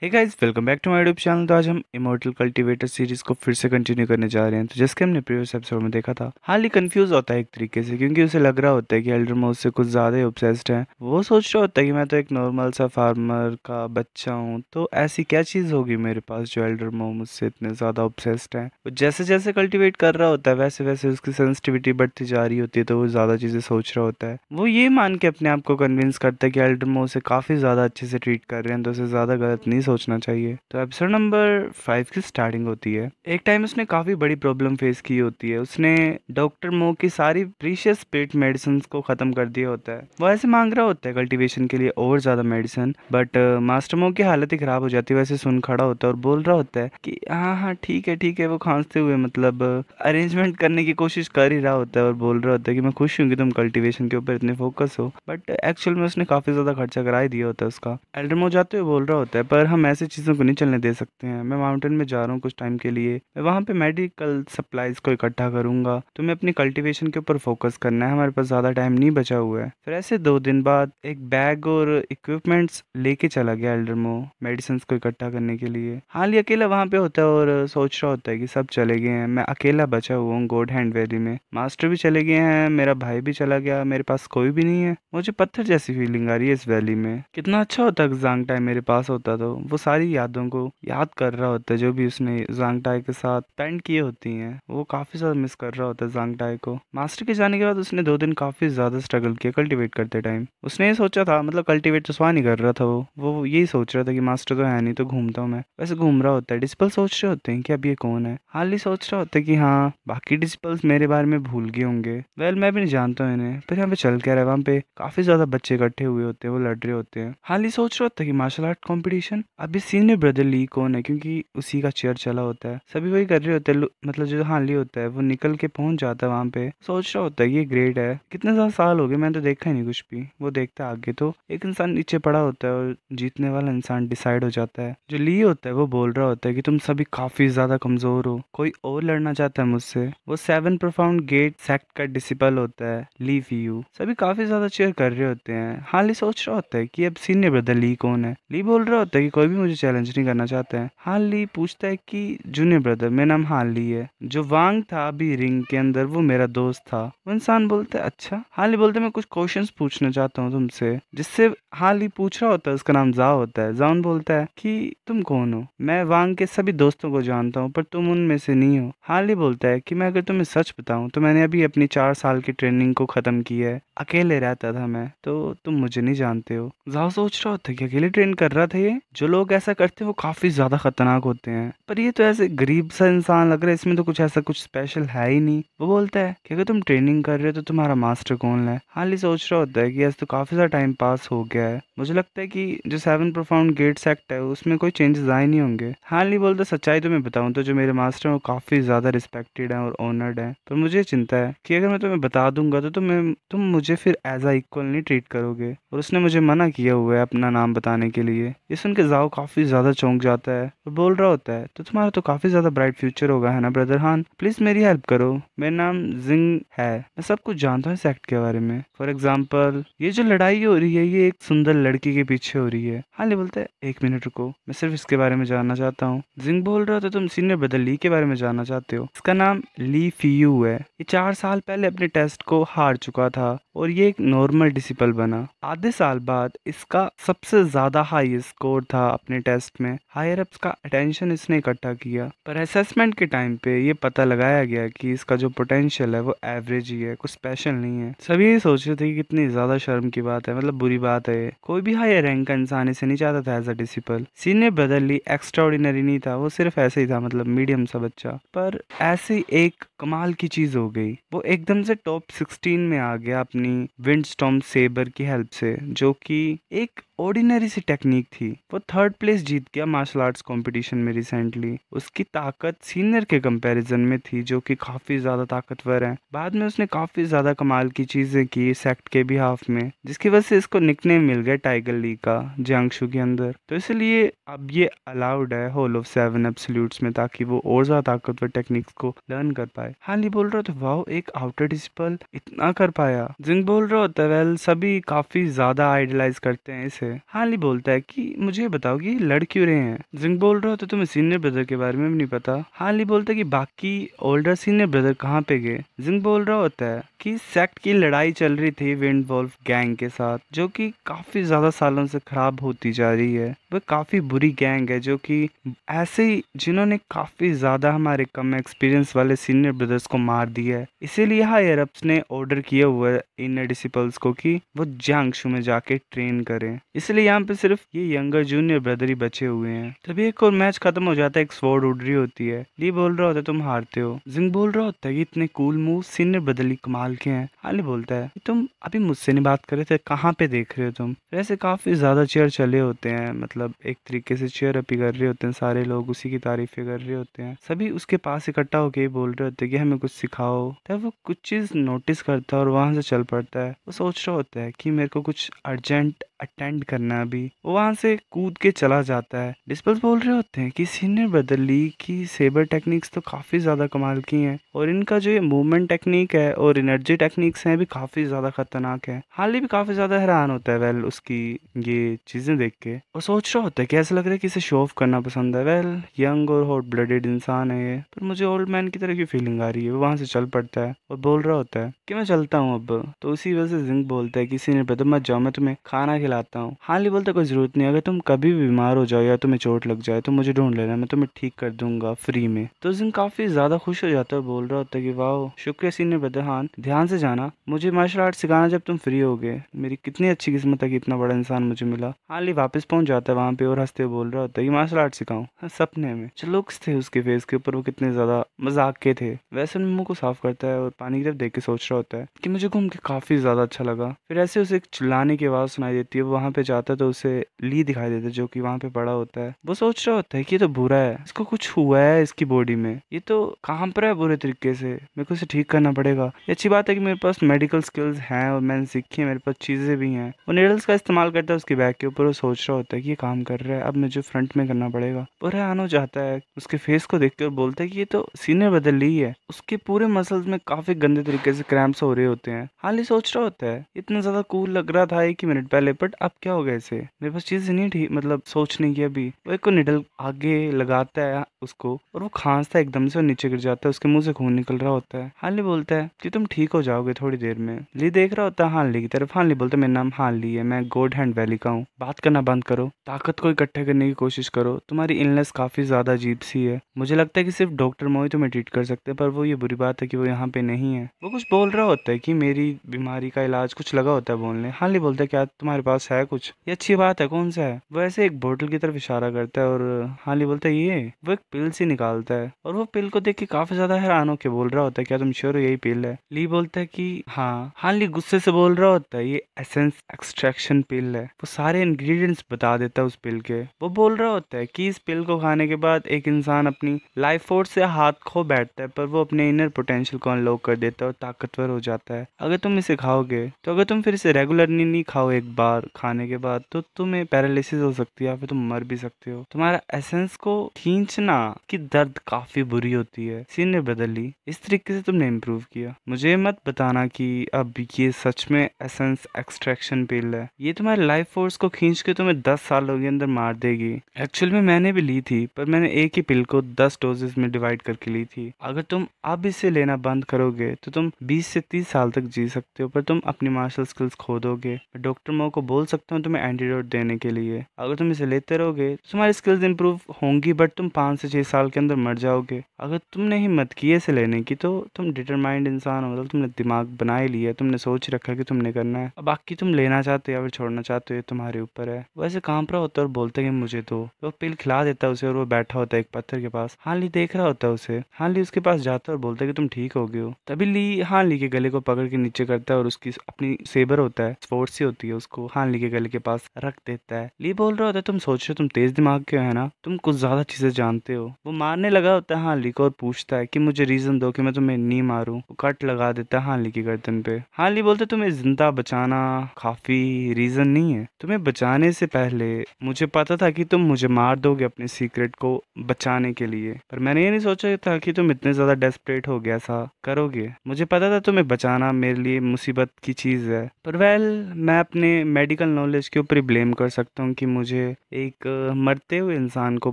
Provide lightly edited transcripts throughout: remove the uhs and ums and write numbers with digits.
Hey guys, welcome back to my YouTube channel. तो आज हम इमॉर्टल कल्टीवेटर सीरीज को फिर से कंटिन्यू करने जा रहे हैं। तो जैसे कि हमने प्रीवियस एपिसोड में देखा था, हाल कंफ्यूज होता है एक तरीके से, क्योंकि उसे लग रहा होता है कि एल्डर मो उससे कुछ ज़्यादा ही ऑब्सेस्ड है। वो सोच रहा होता है कि मैं तो एक नॉर्मल सा फार्मर का बच्चा हूँ, तो ऐसी क्या चीज़ होगी मेरे पास जो एल्डर मो मुझसे इतने ज़्यादा ऑब्सेस्ड है। वो जैसे जैसे कल्टिवेट कर रहा होता है वैसे वैसे उसकी सेंसिटिविटी बढ़ती जा रही होती है, तो वो ज़्यादा चीज़ें सोच रहा होता है। वो ये मान के अपने आप को कन्विंस करता है कि एल्डर मो उसे काफ़ी ज़्यादा अच्छे से ट्रीट कर रहे हैं, तो उसे ज़्यादा गलत नहीं सोचना चाहिए। तो एपिसोड नंबर 5 की स्टार्टिंग होती है। एक टाइम उसने काफी बड़ी प्रॉब्लम फेस की होती है। उसने डॉक्टर मो की सारी प्रीशियस पेट मेडिसिन को खत्म कर दिया होता है। वो ऐसे मांग रहा होता है कल्टीवेशन के लिए और ज्यादा मेडिसिन, बट मास्टर मो की हालत ही खराब हो जाती है। वैसे सुन खड़ा होता है और बोल रहा होता है कि हाँ हाँ ठीक है। वो खांसते हुए मतलब अरेंजमेंट करने की कोशिश कर ही रहा होता है और बोल रहा होता है कि मैं खुश हूँ कि तुम कल्टीवेशन के ऊपर इतने फोकस हो, बट एक्चुअल में उसने काफी ज्यादा खर्चा करा ही दिया होता है उसका। एल्डरमो जाते हुए बोल रहा होता है, पर हम ऐसी चीज़ों को नहीं चलने दे सकते हैं। मैं माउंटेन में जा रहा हूँ कुछ टाइम के लिए, मैं वहाँ पे मेडिकल सप्लाईज को इकट्ठा करूंगा। तुम्हें अपनी कल्टीवेशन के ऊपर फोकस करना है, हमारे पास ज़्यादा टाइम नहीं बचा हुआ है। फिर ऐसे 2 दिन बाद एक बैग और इक्विपमेंट्स लेके चला गया एल्डरमो मेडिसिन को इकट्ठा करने के लिए। हाल ही अकेला वहाँ पे होता है और सोच रहा होता है कि सब चले गए हैं, मैं अकेला बचा हुआ हूँ गोड हैंड वैली में। मास्टर भी चले गए हैं, मेरा भाई भी चला गया, मेरे पास कोई भी नहीं है। मुझे पत्थर जैसी फीलिंग आ रही है इस वैली में। कितना अच्छा होता अगर ज़ांगटाई मेरे पास होता, तो वो सारी यादों को याद कर रहा होता है जो भी उसने ज़ांगटाई के साथ स्पेंड किए होती हैं। वो काफ़ी ज़्यादा मिस कर रहा होता है ज़ांगटाई को। मास्टर के जाने के बाद उसने 2 दिन काफ़ी ज़्यादा स्ट्रगल किया कल्टीवेट करते टाइम। उसने ये सोचा था, मतलब कल्टीवेट तो स्वान ही कर रहा था, वो यही सोच रहा था कि मास्टर तो है नहीं, तो घूमता हूँ मैं। वैसे घूम रहा होता है। डिस्पल सोच रहे होते हैं कि अब ये कौन है। हाल ही सोच रहा होता है कि हाँ, बाकी डिस्पल्स मेरे बारे में भूल गए होंगे। वेल, मैं भी नहीं जानता हूँ इन्हें, पर यहाँ पे चल क्या रहा है। वहाँ पे काफी ज्यादा बच्चे इकट्ठे हुए होते हैं, वो लड़ रहे होते हैं। हाल ही सोच रहा होता है कि मार्शल आर्ट कंपटीशन, अभी सीनियर ब्रदर ली कौन है, क्योंकि उसी का चेयर चला होता है। सभी वही कर रहे होते हैं। मतलब जो हाल ही होता है वो निकल के पहुंच जाता है वहाँ पे। सोच रहा होता है ये ग्रेट है, कितने ज्यादा साल हो गए, मैंने तो देखा ही नहीं कुछ भी। वो देखता है आगे तो एक इंसान नीचे पड़ा होता है और जीतने वाला इंसान डिसाइड हो जाता है। जो ली होता है वो बोल रहा होता है कि तुम सभी काफी ज्यादा कमजोर हो, कोई और लड़ना चाहता है मुझसे। वो 7 प्रोफाउंड गेट सेक्ट का डिसिपल होता है ली फीयू। सभी काफी ज्यादा चेयर कर रहे होते हैं। हाल ही सोच रहा होता है कि अब सीनियर ब्रदर ली कौन है। ली बोल रहा होता है कि कोई भी मुझे चैलेंज नहीं करना चाहता है। हाल ली पूछता है कि जूनियर ब्रदर, मेरा नाम हाल ली है, जो वांग था अभी रिंग के अंदर वो मेरा दोस्त था। वो इंसान बोलता है अच्छा। हाल ही बोलते है मैं कुछ क्वेश्चंस पूछना चाहता हूँ तुमसे, जिससे हाल ही पूछ रहा होता है। उसका नाम जाओ होता है। जाउन बोलता है कि तुम कौन हो, मैं वांग के सभी दोस्तों को जानता हूँ पर तुम उनमें से नहीं हो। हाल ही बोलता है कि मैं अगर तुम्हें सच बताऊं तो मैंने अभी अपनी 4 साल की ट्रेनिंग को खत्म की है, अकेले रहता था मैं, तो तुम मुझे नहीं जानते हो। जाओ सोच रहा होता है कि अकेले ट्रेन कर रहा था ये। जो लोग ऐसा करते हैं वो काफी ज्यादा खतरनाक होते हैं, पर ये तो ऐसे गरीब सा इंसान लग रहा है, इसमें तो कुछ ऐसा कुछ स्पेशल है ही नहीं। वो बोलता है कि अगर तुम ट्रेनिंग कर रहे हो तो तुम्हारा मास्टर कौन है। हाल ही सोच रहा होता है कि ऐसे तो काफी ज्यादा टाइम पास हो गया है, मुझे लगता है कि जो 7 प्रोफाउंड गेट सेक्ट है उसमें कोई चेंजेस आए नहीं होंगे। हाल ही बोलता सच्चाई तुम्हें बताऊं तो जो मेरे मास्टर हैं वो काफी ज्यादा रिस्पेक्टेड हैं और ऑनर्ड हैं, पर मुझे चिंता है कि अगर मैं तुम्हें बता दूंगा तो तुम मुझे फिर एज अ इक्वल नहीं ट्रीट करोगे, और उसने मुझे मना किया हुआ है अपना नाम बताने के लिए। ये सुन के जाओ काफी ज्यादा चौंक जाता है और बोल रहा होता है तो तुम्हारा तो काफी ज्यादा ब्राइट फ्यूचर होगा है ना ब्रदर हान, प्लीज मेरी हेल्प करो। मेरा नाम जिंग है, मैं सब कुछ जानता हूँ इस एक्ट के बारे में। फॉर एग्जाम्पल ये जो लड़ाई हो रही है ये एक सुंदर लड़की के पीछे हो रही है। हाल ही बोलता है 1 मिनट रुको, मैं सिर्फ इसके बारे में जानना चाहता हूँ। जिंग बोल रहा था तुम सीनियर ब्रदर ली के बारे में जानना चाहते हो। इसका नाम ली फीयू है। ये 4 साल पहले अपने टेस्ट को हार चुका था और ये एक नॉर्मल डिसिपल बना। आधे साल बाद इसका सबसे ज्यादा हाई स्कोर था अपने टेस्ट में। हायर अप्स का अटेंशन इसने इकट्ठा किया, पर असेसमेंट के टाइम पे ये पता लगाया गया कि इसका जो पोटेंशियल है वो एवरेज ही है, कुछ स्पेशल नहीं है। सभी ये सोच रहे थे कि कितनी ज्यादा शर्म की बात है, मतलब बुरी बात है। कोई भी हायर रैंक का इंसान इसे नहीं चाहता था as a disciple. Senior brother Lee extraordinary नहीं था, वो सिर्फ ऐसे ही था, मतलब मीडियम सा बच्चा। पर ऐसे एक कमाल की चीज हो गई, वो एकदम से टॉप 16 में आ गया अपनी विंडस्टॉर्म सेबर की हेल्प से, जो कि एक ऑर्डिनरी सी टेक्निक थी। वो 3rd प्लेस जीत गया मार्शल आर्ट्स कंपटीशन में रिसेंटली। उसकी ताकत सीनियर के कंपैरिजन में थी, जो कि काफी ज्यादा ताकतवर है। बाद में उसने काफी ज्यादा कमाल की चीजें की सेक्ट के भी हाफ में, जिसकी वजह से इसको निकनेम मिल गया टाइगर ली का जियांगशु के अंदर। तो इसलिए अब ये अलाउड है हॉल ऑफ 7 एब्सोल्यूट्स में, ताकि वो और ज्यादा ताकतवर टेक्निक्स को लर्न कर पाए। हाल ही बोल रहा था वाओ, एक आउटर डिसिपल इतना कर पाया। जिंग बोल रहा होता है वेल, सभी काफी ज्यादा आइडलाइज करते हैं इसे, से। हाली बोलता है कि मुझे ये बताओ कि ये लड़ क्यों रहे हैं। जिंग बोल रहा होता है तुम्हें सीनियर ब्रदर के बारे में भी नहीं पता। हाली बोलता है कि बाकी ओल्डर सीनियर ब्रदर कहाँ पे गए। जिंग बोल रहा होता है कि सेक्ट की लड़ाई चल रही थी विंड वॉल्फ गैंग के साथ, जो कि काफी ज्यादा सालों से खराब होती जा रही है। वह काफी बुरी गैंग है जो कि ऐसे ही जिन्होंने काफी ज्यादा हमारे कम एक्सपीरियंस वाले सीनियर ब्रदर्स को मार दिया है। इसीलिए हायर अप्स ने ऑर्डर किया हुआ है इन डिसिपल्स को कि वो जियांगशु में जाके ट्रेन करें। इसलिए यहाँ पे सिर्फ ये यंगर जूनियर ब्रदर ही बचे हुए हैं। तभी एक और मैच खत्म हो जाता है, एक स्वॉर्ड उड़ रही होती है। ली बोल रहा होता है तुम हारते हो। जिंग बोल रहा होता है कि इतने कूल मूव सीनियर ब्रदर ली कमाल के हैं। हाली बोलता है कि तुम अभी मुझसे नहीं बात कर रहे थे, कहाँ पे देख रहे हो तुम। वैसे काफी ज्यादा चेयर चले होते हैं, मतलब एक तरीके से चेयर अप ही कर रहे होते हैं, सारे लोग उसी की तारीफें कर रहे होते हैं। सभी उसके पास इकट्ठा होके बोल रहे होते हैं कि हमें कुछ सिखाओ। तब वो कुछ चीज नोटिस करता है और वहां से चल पड़ता है। वो सोच रहा होता है कि मेरे को कुछ अर्जेंट अटेंड करना है अभी। वो वहां से कूद के चला जाता है। डिस्पल्स बोल रहे होते हैं कि सीनियर ब्रदर ली की सेबर टेक्निक्स तो काफी ज्यादा कमाल की हैं और इनका जो ये मूवमेंट टेक्निक है और एनर्जी टेक्निक्स हैं भी काफी ज्यादा खतरनाक है। हाली भी काफी ज्यादा हैरान होता है वेल उसकी ये चीजें देख के, और सोच रहा होता है कि ऐसा लग रहा है कि इसे शो ऑफ करना पसंद है। वेल यंग और हॉट ब्लडेड इंसान है ये, पर मुझे ओल्ड मैन की तरह की फीलिंग आ रही है। वो वहां से चल पड़ता है और बोल रहा होता है कि मैं चलता हूँ अब। तो उसी वजह से जिंग बोलता है कि सीनियर ब्रदर मत जाओ, मैं तुम्हें खाना खिलाता हूँ। हाली बोलता है कोई जरूरत नहीं, अगर तुम कभी भी बीमार हो जाओ या तुम्हें चोट लग जाए तो मुझे ढूंढ लेना, मैं तुम्हें ठीक कर दूंगा फ्री में। तो जिंग काफी ज्यादा खुश हो जाता है, बोल रहा होता है कि वाह शुक्रिया सीनियर ब्रदर हान, ध्यान से जाना, मुझे मार्शल आर्ट सिखाना जब तुम फ्री हो गए। मेरी कितनी अच्छी किस्मत है कि इतना बड़ा इंसान मुझे मिला। हाली वापस पहुंच जाता है वहां पे और हंसते हुए बोल रहा होता है कि मार्शल आर्ट सिखाऊं, हाँ, सपने में। जो लुक्स थे उसके फेस के ऊपर वो कितने ज्यादा मजाक के थे। वैसे मुंह को साफ करता है और पानी की तरफ देख के सोच रहा होता है कि मुझे घूम के काफी ज्यादा अच्छा लगा। फिर ऐसे उसे एक चिल्लाने की आवाज सुनाई देती है। वो वहां पे जाता है तो उसे ली दिखाई देता है जो कि वहां पे पड़ा होता है। वो सोच रहा होता है कि ये तो बुरा है, इसको कुछ हुआ है इसकी बॉडी में, ये तो काम पर है बुरे तरीके से, मेरे को इसे ठीक करना पड़ेगा। ये अच्छी बात है कि मेरे पास मेडिकल स्किल्स हैं और मैंने सीखी है, मेरे पास चीजें भी हैं। वो नीडल्स का इस्तेमाल करता है उसके बैग के ऊपर। वो सोच रहा होता है कि ये काम कर रहा है, अब मुझे फ्रंट में करना पड़ेगा। वो हैरान हो जाता है उसके फेस को देख के और बोलता है कि ये तो सीनियर बदल ली है। उसके पूरे मसल्स में काफी गंदे तरीके से क्रैम्प्स हो रहे होते हैं। हाली सोच रहा होता है इतना ज्यादा कूल लग रहा था एक ही मिनट पहले, बट अब क्या हो गया इसे, मेरे पास चीजें नहीं ठीक, मतलब सोचने की। अभी वो एक को निडल आगे लगाता है उसको और वो खांसता है एकदम से और नीचे गिर जाता है, उसके मुंह से खून निकल रहा होता है। हाली बोलता है कि तुम ठीक हो जाओगे थोड़ी देर में। ली देख रहा होता है हाली की तरफ। हाली बोलता है मेरा नाम हाली है, मैं गोड हैंड वैली का हूँ, बात करना बंद करो, ताकत को इकट्ठे करने की कोशिश करो, तुम्हारी इलनेस काफी ज्यादा अजीब सी है। मुझे लगता है कि सिर्फ डॉक्टर मोही तुम्हें ट्रीट कर सकते हैं, पर वो ये बुरी बात है कि वो यहाँ पे नहीं है। वो कुछ बोल रहा होता है कि मेरी बीमारी का इलाज कुछ लगा होता है बोलने। हाली बोलता है क्या तुम्हारे पास है कुछ, ये अच्छी बात है, कौन सा है। वो ऐसे एक बोतल की तरफ इशारा करता है और हाली बोलता है ये। वो एक पिल सी निकालता है और वो पिल को देख के काफी ज्यादा हैरान होकर बोल रहा होता है क्या तुम श्योर हो यही पिल है। ली बोलता है कि हाँ। हाली गुस्से से बोल रहा होता है ये एसेंस एक्सट्रैक्शन पिल है। वो सारे इंग्रेडिएंट्स बता देता है उस पिल के। वो बोल रहा होता है कि इस पिल को खाने के बाद एक इंसान अपनी लाइफ फोर्स से हाथ खो बैठता है, पर वो अपने इनर पोटेंशियल को अनलॉक कर देता है और ताकतवर हो जाता है। अगर तुम इसे खाओगे तो अगर तुम फिर इसे रेगुलरली नहीं खाओ एक बार खाने के बाद तो तुम्हें पैरालिसिस हो सकती है या फिर तुम मर भी सकते हो। तुम्हारा एसेंस को खींचना की दर्द काफी बुरी होती है। सीन ने बदली, इस तरीके से तुमने इम्प्रूव किया। मुझे मत बताना कि अब ये सच में एसेंस एक्सट्रैक्शन पिल है। ये तुम्हारे लाइफ फोर्स को खींच के तुम्हें 10 सालों के अंदर मार देगी। एक्चुअल में मैंने भी ली थी, पर मैंने एक ही पिल को 10 डोजेस में डिवाइड करके ली थी। अगर तुम अब इसे लेना बंद करोगे तो तुम 20 से 30 साल तक जी सकते हो, पर तुम अपनी मार्शल स्किल्स खो दोगे। मैं डॉक्टर मो को बोल सकता हूँ तुम्हें एंटीडोट देने के लिए। अगर तुम इसे लेते रहोगे तो तुम्हारी स्किल्स इंप्रूव होंगी, बट तुम 5 से 6 साल के अंदर मर जाओगे। अगर तुमने हिम्मत की इसे लेने की तो तुम डिटरमाइंड इंसान हो, मतलब तुमने दिमाग बना ही लिया, तुमने सोच रखा कि तुमने करना है। अब बाकी तुम लेना चाहते हो या फिर छोड़ना चाहते हो ये तुम्हारे ऊपर है। वैसे कांप रहा होता है और बोलता है कि मुझे तो वो पिल खिला देता है उसे और वो बैठा होता है एक पत्थर के पास। हाली देख रहा होता है उसे। हाली उसके पास जाता है और बोलता है कि तुम ठीक हो गए हो। तभी ली हाली के गले को पकड़ के नीचे करता है और उसकी अपनी सेबर होता है, स्पोर्ट सी होती है, उसको हाली के गले के पास रख देता है। ली बोल रहा होता है तुम सोच रहे हो तुम तेज दिमाग के हो है ना, तुम कुछ ज्यादा चीजें जानते हो। वो मारने लगा होता है हाली को और पूछता है कि मुझे रीजन दो कि मैं तुम्हें नहीं मारूं। वो कट लगा देता है हाली की गर्दन पे। हाली बोलते तुम्हें जिंदा बचाना काफी रीजन नहीं है, तुम्हें बचाने से पहले मुझे पता था कि तुम मुझे मार दोगे अपने सीक्रेट को बचाने के लिए, पर मैंने ये नहीं सोचा था कि तुम इतने ज्यादा डेस्परेट हो गया ऐसा करोगे। मुझे पता था तुम्हें बचाना मेरे लिए मुसीबत की चीज है, पर वेल मैं अपने मेडिकल नॉलेज के ऊपर ही ब्लेम कर सकता हूँ कि मुझे एक मरते हुए इंसान को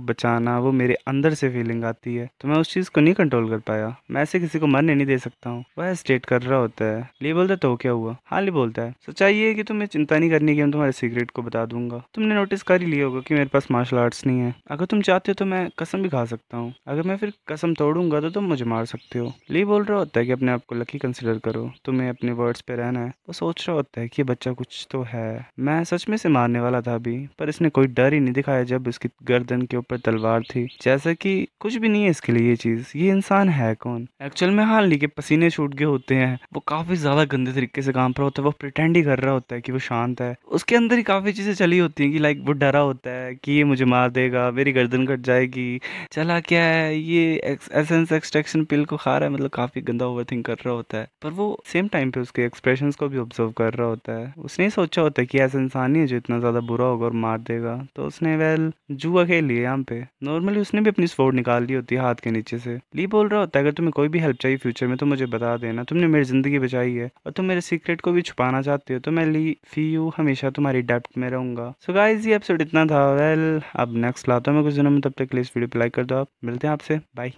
बचाना, वो मेरे अंदर से फीलिंग आती है, तो मैं उस चीज़ को नहीं कंट्रोल कर पाया। मैं ऐसे किसी को मरने नहीं दे सकता हूँ। वह स्टेट कर रहा होता है। ली बोलता तो क्या हुआ? हाली बोलता है सच्चाई ये है कि तुम्हें चिंता नहीं करनी कि मैं तुम्हारे सीक्रेट को बता दूंगा। तुमने नोटिस कर ही लिया होगा कि मेरे पास मार्शल आर्ट्स नहीं है। अगर तुम चाहते हो तो मैं कसम भी खा सकता हूँ। अगर मैं फिर कसम तोड़ूंगा तो तुम मुझे मार सकते हो। ली बोल रहा होता है कि अपने आप को लकी कंसिडर करो, तुम्हें अपने वर्ड्स पे रहना है। वो सोच रहा होता है कि ये बच्चा कुछ तो है। मैं सच में से मारने वाला था अभी, पर इसने कोई डर ही नहीं दिखाया जब इसकी गर्दन के ऊपर तलवार थी, जैसा कि कुछ भी नहीं है इसके लिए ये चीज। ये इंसान है कौन? एक्चुअल में हाँ, ली के पसीने छूट गए होते हैं। वो काफी ज्यादा गंदे तरीके से काम पर होता है। वो प्रिटेंड ही कर रहा होता है कि वो शांत है। उसके अंदर ही काफी चीजें चली होती हैं कि लाइक वो डरा होता है कि ये मुझे मार देगा, मेरी गर्दन कट जाएगी। चला क्या है, ये एसेंस एक्सट्रैक्शन पिल को खा रहा है, मतलब काफी गंदा ओवरथिंक कर रहा होता है। पर वो सेम टाइम पे उसके एक्सप्रेशंस को भी ऑब्जर्व कर रहा होता है। उसने ही सोचा होता है कि ऐसा इंसान ही है जो इतना ज्यादा बुरा होगा और मार देगा, तो उसने वेल जुआ खेल लिया यहाँ पे। नॉर्मली उसने भी अपनी स्वॉर्ड निकाल ली होती है हाथ के नीचे से। ली बोल रहा होता है अगर तुम्हें कोई भी हेल्प चाहिए फ्यूचर में तो मुझे बता देना। तुमने मेरी जिंदगी बचाई है और तुम मेरे सीक्रेट को भी छुपाना चाहते हो, तो मैं ली फी यू हमेशा तुम्हारी डेप्थ में रहूंगा। सो गाइस, ये एपिसोड इतना था। वेल अब नेक्स्ट लाता हूँ मैं कुछ दिनों में, तब तक के लिए इस वीडियो पे लाइक कर दो। आप मिलते हैं आपसे, बाय।